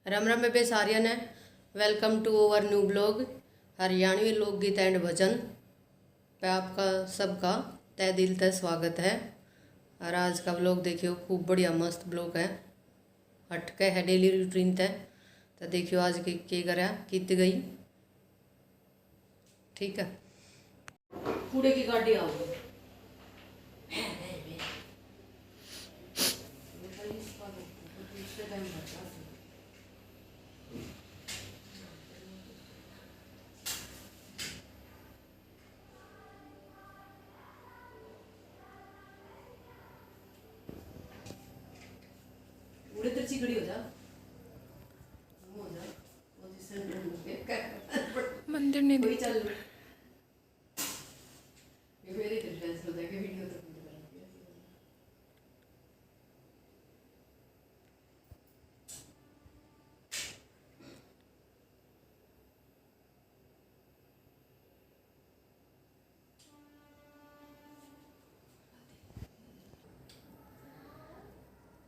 राम राम बेबे सारिया ने welcome to over new blog Haryanvi लोकगीत एंड भजन पे आपका सबका तय दिल से स्वागत है। और आज का ब्लॉग देखियो खूब बढ़िया मस्त ब्लॉग है, हटके है डेली रूटीन तय। तो देखियो आज के करा कित गई। ठीक है, कूड़े की गाड़ी आ गई। खड़ी हो जा मंदिर नहीं दिख चल मेरे ड्रेस हो जाएगा वीडियो तो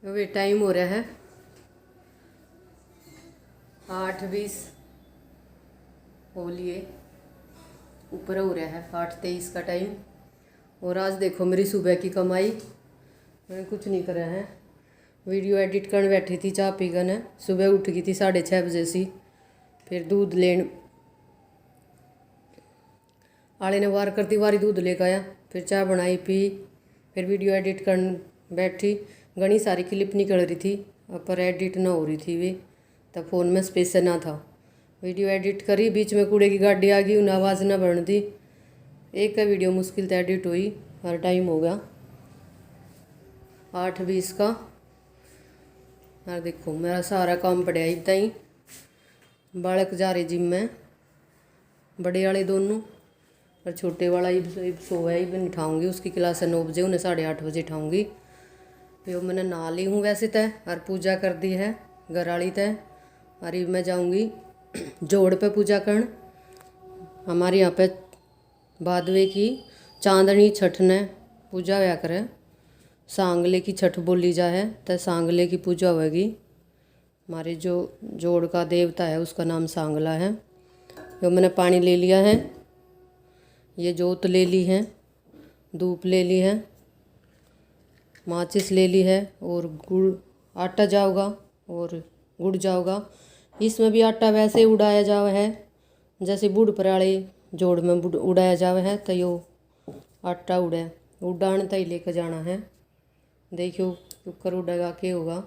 अभी टाइम हो रहा है 8:20 हो लिए, ऊपर हो रहा है 8:23 का टाइम। और आज देखो मेरी सुबह की कमाई, मैंने कुछ नहीं करा है, वीडियो एडिट करने बैठी थी, चाय पी कर है। सुबह उठ गई थी 6:30 बजे से, फिर दूध लेन आले ने वार करती वारी दूध लेकर आया, फिर चाय बनाई पी, फिर वीडियो एडिट करने बैठी। घनी सारी क्लिप निकल रही थी पर एडिट ना हो रही थी वे, तब फ़ोन में स्पेस ना था। वीडियो एडिट करी, बीच में कूड़े की गाड़ी आ गई, उन्हें आवाज़ ना बढ़ दी। एक का वीडियो मुश्किल से एडिट हुई और टाइम हो गया 8:20 का। और देखो मेरा सारा काम पड़ा इतना ही। बालक जा रहे जिम में, बड़े वाले दोनों, और छोटे वाला इब सोया ही मैं उठाऊँगी, उसकी क्लास है 9 बजे, उन्हें 8:30 बजे उठाऊँगी। फिर मैंने नहा ली हूँ वैसे तय, और पूजा कर दी है घर वाली तय। और मैं जाऊँगी जोड़ पे पूजा करन। हमारे यहाँ पे भादवे की चांदनी छठ ने पूजा हुआ करे, सांगले की छठ बोली जा है, तो सांगले की पूजा होगी। हमारे जो जोड़ का देवता है उसका नाम सांगला है। जो मैंने पानी ले लिया है, ये जोत ले ली है, धूप ले ली है, माचिस ले ली है, और गुड़ आटा जाओगा और गुड़ जाओगा। इसमें भी आटा वैसे उड़ाया जावा है जैसे बुढ़ पराले जोड़ में उड़ाया जावा है, तो यो आटा उड़ान तय लेकर जाना है। देखियो कुकर उड़ेगा के होगा।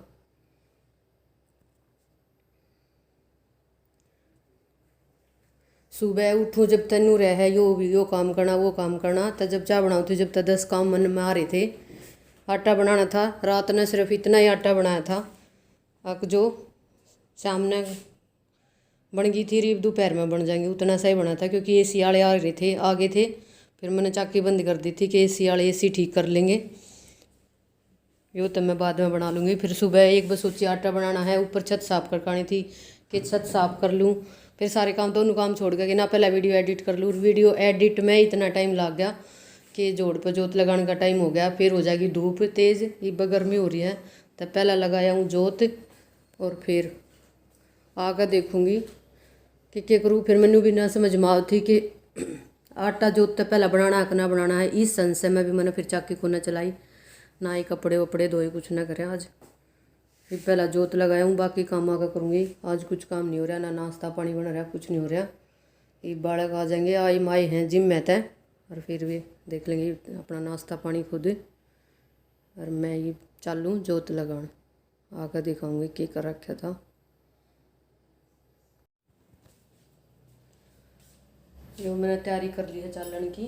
सुबह उठो जब तनु रह यो काम करना वो काम करना, तो जब चाय बनाओ थी जब तक 10 काम मन में आ रहे थे। आटा बनाना था, रात ने सिर्फ इतना ही आटा बनाया था। अब जो शाम ने बन गई थी, रीब दोपहर में बन जाएंगे, उतना सही बना था, क्योंकि एसी वाले आ रहे थे आगे थे। फिर मैंने चाकी बंद कर दी थी कि एसी वाले एसी ठीक कर लेंगे, यो तो मैं बाद में बना लूँगी। फिर सुबह 1 बजे सोची आटा बनाना है, ऊपर छत साफ करनी थी कि छत साफ कर लूँ। फिर सारे काम दोनों काम छोड़ गया कि ना पहले वीडियो एडिट कर लूँ। वीडियो एडिट में इतना टाइम लग गया कि जोड़ पर जोत लगाने का टाइम हो गया। फिर हो जाएगी धूप तेज़, ये गर्मी हो रही है, तो पहला लगाया हूँ जोत, और फिर आकर देखूँगी कि क्या करूँ। फिर मैंने भी ना समझ में थी कि आटा जोत तो पहला बनाना है कि ना बनाना है। इस संशय में भी मैंने फिर चाकी को न चलाई, ना ही कपड़े वपड़े धोए, कुछ ना करें आज। फिर पहला जोत लगाया हूँ, बाकी काम आकर करूँगी। आज कुछ काम नहीं हो रहा, ना नाश्ता पानी बन रहा, कुछ नहीं हो रहा। ये बालक आ जाएंगे, आई माई हैं जिम में तय, और फिर भी देख लेंगे अपना नाश्ता पानी खुद। और मैं ये चालूँ जोत लगान, आकर दिखाऊंगी क्या कर रखा था। जो मैंने तैयारी कर ली है चालन की।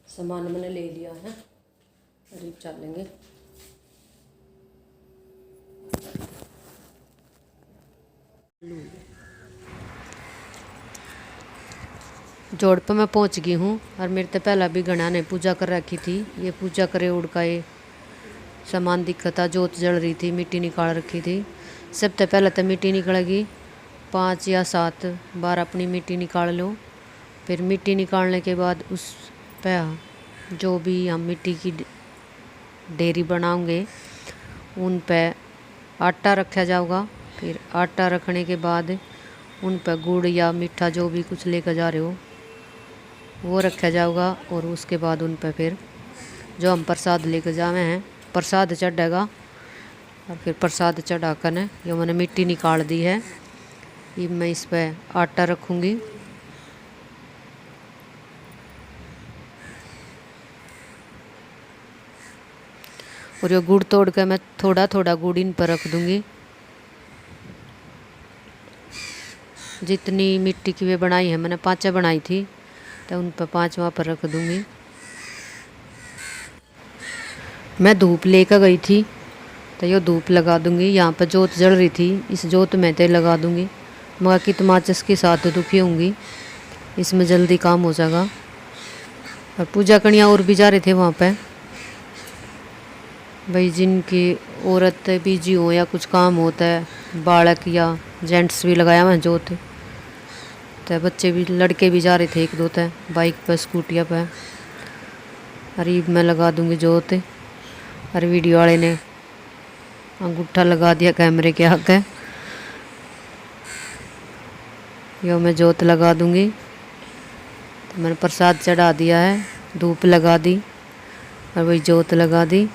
सामान मैंने ले लिया है, करीब चलेंगे। जोड़ पर मैं पहुंच गई हूँ, और मेरे तो पहला भी गणा ने पूजा कर रखी थी। ये पूजा करे उड़काए सामान दिखा था, जोत जल रही थी, मिट्टी निकाल रखी थी। सबसे पहले तो मिट्टी निकलेगी 5 या 7 बार अपनी मिट्टी निकाल लो। फिर मिट्टी निकालने के बाद उस पे जो भी हम मिट्टी की डेयरी बनाएंगे उन पे आटा रखा जाएगा। फिर आटा रखने के बाद उन पर गुड़ या मीठा जो भी कुछ लेकर जा रहे हो वो रखा जाएगा। और उसके बाद उन पर फिर जो हम प्रसाद लेकर जावे हैं प्रसाद चढ़ेगा। और फिर प्रसाद चढ़ाकर न जो मैंने मिट्टी निकाल दी है ये मैं इस पर आटा रखूँगी। और ये गुड़ तोड़ कर मैं थोड़ा थोड़ा गुड़ इन पर रख दूँगी। जितनी मिट्टी की वे बनाई है मैंने 5 बनाई थी तो उन पर 5 वहाँ पर रख दूँगी। मैं धूप लेकर गई थी तो ये धूप लगा दूँगी। यहाँ पर जोत जल रही थी इस जोत में ते लगा दूँगी। मगर कि माचिस के साथ दुखी होंगी इसमें जल्दी काम हो जाएगा। और पूजा कनिया और भी जा रहे थे वहाँ पे भाई जिनकी औरत बिजी हो या कुछ काम होता है बालक या जेंट्स भी लगाया हुआ जोत तो बच्चे भी लड़के भी जा रहे थे 1-2 थे बाइक पर स्कूटिया पर। अरे मैं लगा दूँगी जोत। अरे वीडियो वाले ने अंगूठा लगा दिया कैमरे के आगे। यो मैं जोत लगा दूँगी। तो मैंने प्रसाद चढ़ा दिया है धूप लगा दी और वही जोत लगा दी।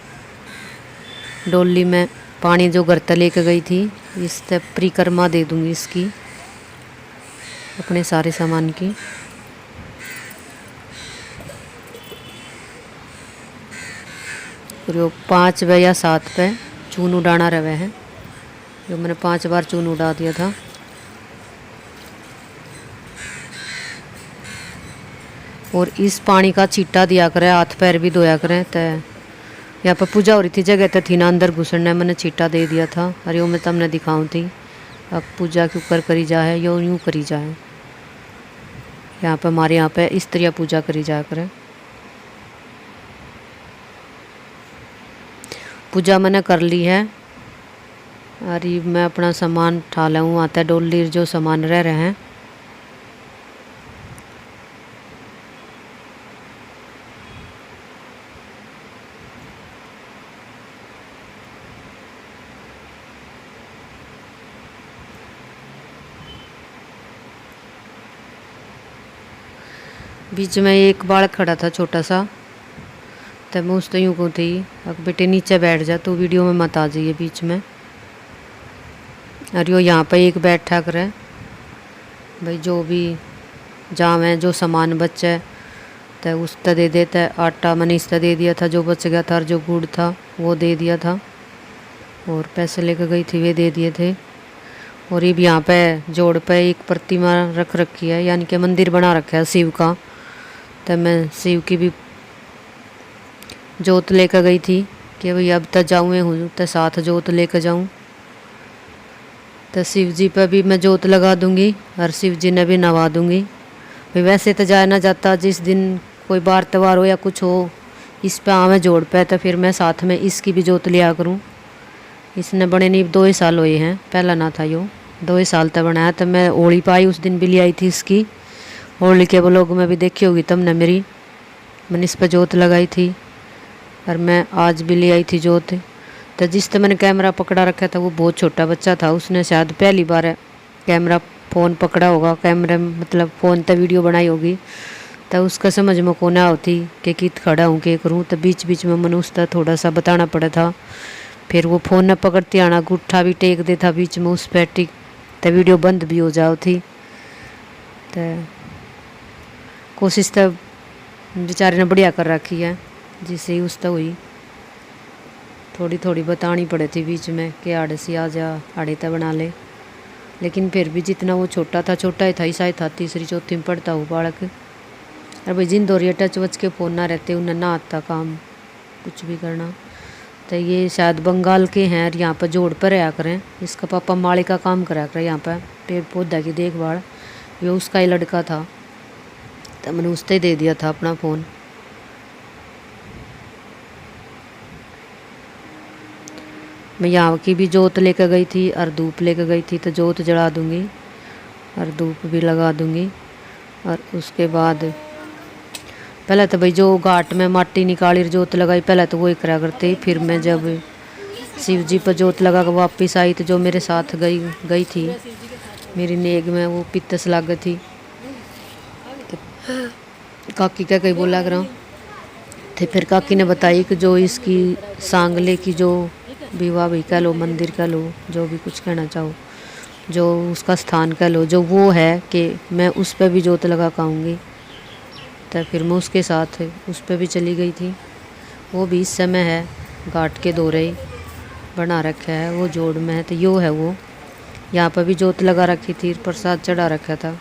डोली में पानी जो घर तक लेकर गई थी इस तक परिक्रमा दे दूँगी इसकी अपने सारे सामान की। और 5 व या 7 पे चून उड़ाना रहे हैं जो मैंने 5 बार चून उड़ा दिया था। और इस पानी का छींटा दिया करें हाथ पैर भी धोया करें। तो यहाँ पर पूजा हो रही थी जगह तो थी ना अंदर घुसने मैंने छींटा दे दिया था। और यूँ मैं तमने दिखाऊँ थी अब पूजा के ऊपर करी जाए यो यूँ करी जाए। यहाँ पर हमारे यहाँ पे इस तरह पूजा करी जाया करें। पूजा मैंने कर ली है। अरे मैं अपना सामान उठा लाऊँ आता डोली जो सामान रह रहे हैं। बीच में एक बालक खड़ा था छोटा सा तो मैं उससे यूँ को थी अब बेटे नीचे बैठ जा तो वीडियो में मत आ जाइए बीच में। और यो यहाँ पे एक बैठा करे भाई जो भी जावे जो सामान बचे तो उस तरह दे देता है। आटा मैंने इस तरह दे दिया था जो बच गया था और जो गुड़ था वो दे दिया था। और पैसे लेकर गई थी वे दे दिए थे। और ये भी यहाँ पे जोड़ पे एक प्रतिमा रख रखी है यानी कि मंदिर बना रखा है शिव का। तो मैं शिव की भी जोत लेकर गई थी कि भाई अब तक जाऊँ हूँ तो साथ जोत लेकर जाऊँ। तो शिव जी पर भी मैं जोत लगा दूँगी और शिव जी ने भी नवा दूँगी। भाई वैसे तो जाया ना जाता जिस दिन कोई बार त्यौहार हो या कुछ हो इस पे आवे जोड़ पे तो फिर मैं साथ में इसकी भी जोत लिया करूँ। इसने बने नहीं 2 ही साल हुए हैं पहला ना था यो 2 ही साल तक बनाया। तो मैं होली पाई उस दिन भी ले आई थी इसकी। होली के ब्लॉग में भी देखी होगी तुमने मेरी मैंने इस पर जोत लगाई थी। और मैं आज भी ले आई थी जोत। तो जिस तरह मैंने कैमरा पकड़ा रखा था वो बहुत छोटा बच्चा था उसने शायद पहली बार कैमरा फ़ोन पकड़ा होगा कैमरे मतलब फ़ोन पर वीडियो बनाई होगी। तो उसका समझ में को ना होती कि कित खड़ा हूँ के करूँ। तो बीच बीच में मैंने उसका थोड़ा सा बताना पड़ा था। फिर वो फ़ोन न पकड़ती आना गुट्ठा भी टेक दे था बीच में उस पर टिक तो वीडियो बंद भी हो जाओ थी। तो कोशिश तो बेचारे ने बढ़िया कर रखी है जिससे उस तो हुई थोड़ी थोड़ी बतानी पड़े थी बीच में कि आड़े से आ जा आड़े तो बना ले। लेकिन फिर भी जितना वो छोटा था ही शायद था 3-4 में पढ़ता हो बालक। और भाई जिन दौरिया टच वच के फ़ोन ना रहते उन्हें ना आता काम कुछ भी करना। तो ये शायद बंगाल के हैं और यहाँ पर जोड़ पर रहा करें। इसका पापा माली का काम करा करें यहाँ पर पेड़ पौधा की देखभाल। ये उसका ही लड़का था तो मैंने उससे ही दे दिया था अपना फ़ोन। मैं यहाँ की भी जोत लेकर गई थी और धूप लेकर गई थी तो जोत जला दूँगी और धूप भी लगा दूँगी। और उसके बाद पहले तो भाई जो घाट में माटी निकाली जोत लगाई पहले तो वही करा करते। फिर मैं जब शिव जी पर जोत लगा कर वापिस आई तो जो मेरे साथ गई थी मेरी नेग में वो पित्तस लग गई थी। तो काकी क्या कहीं बोला करा थे। फिर काकी ने बताई कि जो इसकी सांगले की जो विवाह भी कह लो मंदिर कह लो जो भी कुछ कहना चाहो जो उसका स्थान कह लो जो वो है कि मैं उस पर भी जोत लगा पाऊँगी। तो फिर मैं उसके साथ उस पर भी चली गई थी। वो भी इस समय है घाट के दौरे बना रखा है वो जोड़ में है। तो यो है वो यहाँ पर भी जोत लगा रखी थी प्रसाद चढ़ा रखा था।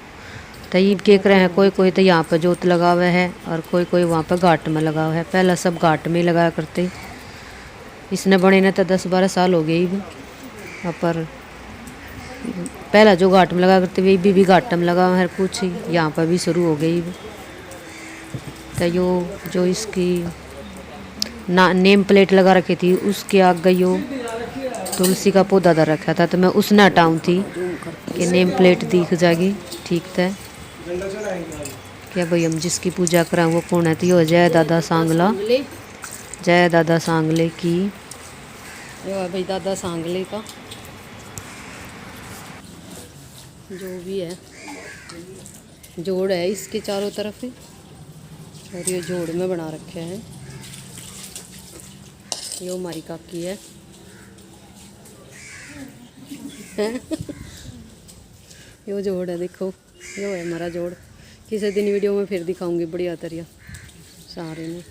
तो ये कह रहे हैं कोई कोई तो यहाँ पर जोत लगा हुआ है और कोई कोई वहाँ पर घाट में लगा हुआ है। पहला सब घाट में ही लगाया करते। इसने बने ने तो 10-12 साल हो गए पर पहला जो घाट में लगा करते वे भी घाट में लगा है कुछ यहाँ पर भी शुरू हो गई। तो यो जो इसकी नेम प्लेट लगा रखी थी उसके आगे यो तुलसी का पौधा दर रखा था। तो मैं उसने हटाऊँ थी कि नेम प्लेट दिख जाएगी ठीक है। क्या भाई हम जिसकी पूजा करें वो कौन है। तो यो जय दादा सांगला जय दादा सांगले की यो है भाई दादा सांगले का जो भी है जोड़ है इसके चारों तरफ ही और ये जोड़ में बना रखे हैं। यो हमारी काकी है यो जोड़ है देखो यो है हमारा जोड़। किसी दिन वीडियो में फिर दिखाऊंगी बढ़िया तरिया सारे में।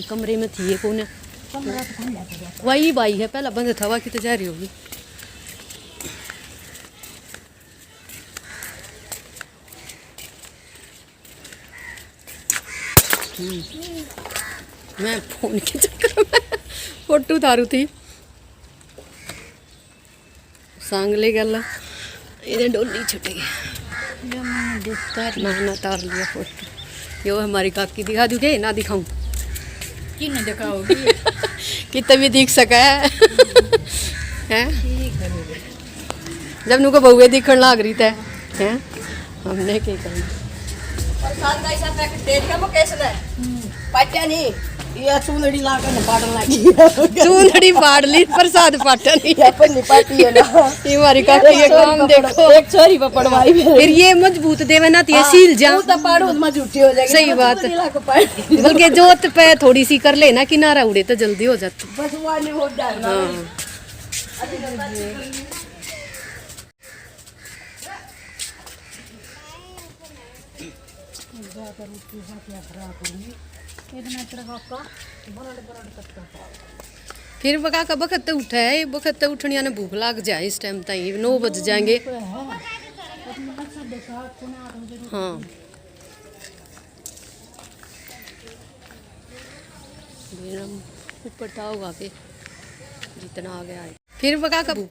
कमरे में थी ये कौन है वही बाई है पहला बंद था बाकी तो जा रही होगी। मैं फोन के चक्कर में फोटो उतारू थी सांगले गल इधर डोली छुट गई मैंने उतार लिया फोटो। यो हमारी काकी दिखा दूँ के ना दिखाऊं कि नहीं दिखाओगी कितना भी दिख सका है जब नुको बहुए दिखने लग रही थे हैं हमने क्या करना प्रसाद का ऐसा पैकेट दे दिया वो कैसे है पाटिया नहीं ये चूंदड़ी ला कर पाटन लगी चूंदड़ी पाड़ ली प्रसाद पाटा नहीं अपन नहीं पाटी है ना ये हमारी काकी ये काम देखो एक छोरी पर पड़वाई फिर ये मजबूत देवे ना तो सील जा तू तो पाड़ो मत झूठी हो जाएगी सही बात बल्कि जोत पे थोड़ी सी कर लेना किनारा उड़े तो जल्दी हो जाती बस वाले हो जाना फिर बका का बखत उठा है बखत उठनिया ने भूख लाग जाए इस टाइम तक 9 बज जाएंगे। हाँ ऊपर था होगा के जितना आ गया है फिर बका का